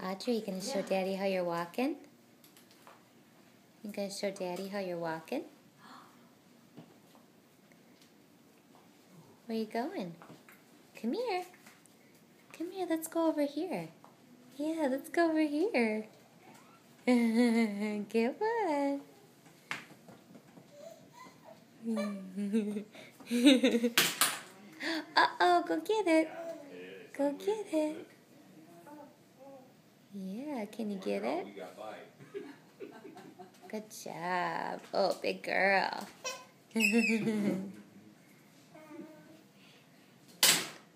Audrey, you gonna show Daddy how you're walking? You gonna show Daddy how you're walking? Where you going? Come here. Come here, let's go over here. Yeah, let's go over here. Good one. Uh-oh, go get it. Go get it. Yeah, can you get it? Good job. Oh, big girl.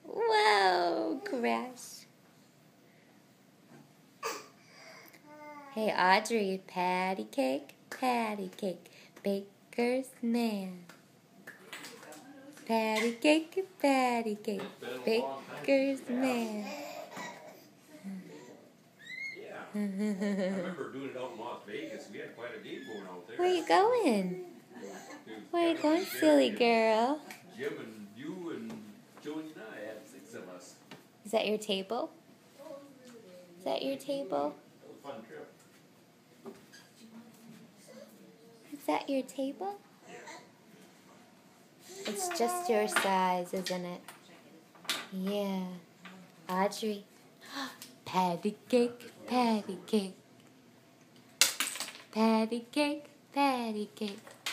Whoa, crash. Hey, Audrey, patty cake, baker's man. Patty cake, baker's man. I remember doing it out in Las Vegas. We had quite a game going out there. Where you going? Where you going, silly girl? Jim and you and Joey and I had 6 of us. Is that your table? Is that your table? That was a fun trip. Is that your table? It's just your size, isn't it? Yeah. Audrey. Patty cake,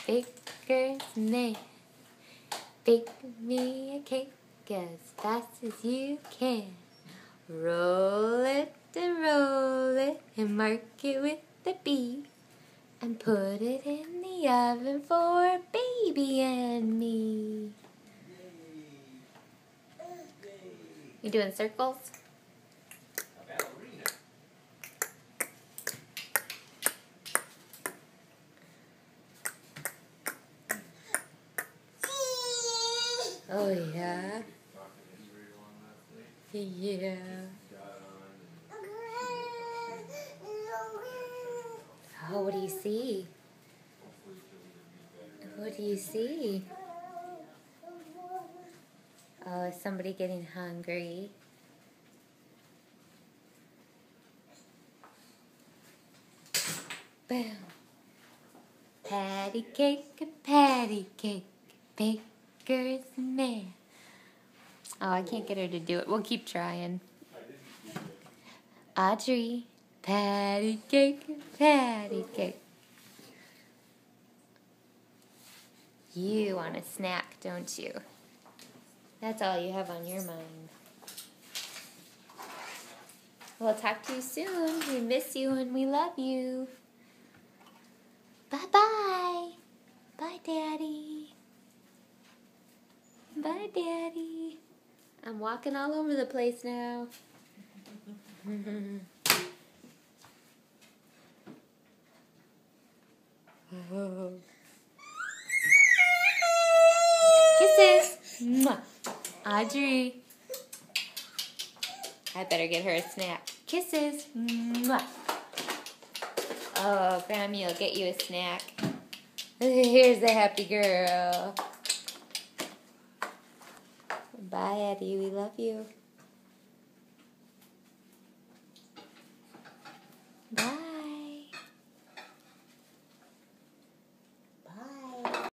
baker's man. Bake me a cake as fast as you can. Roll it and mark it with the B. And put it in the oven for baby and me. You doing circles? Oh yeah. Yeah. Oh, what do you see? What do you see? Oh, is somebody getting hungry? Boom. Patty cake, baker's man. Oh, I can't get her to do it. We'll keep trying. Audrey, patty cake. You want a snack, don't you? That's all you have on your mind. We'll talk to you soon. We miss you and we love you. Bye-bye. Bye, Daddy. Bye, Daddy. I'm walking all over the place now. Kisses. Mwah. Audrey. I better get her a snack. Kisses. Mwah. Oh, Grammy will get you a snack. Here's a happy girl. Bye, Eddie. We love you.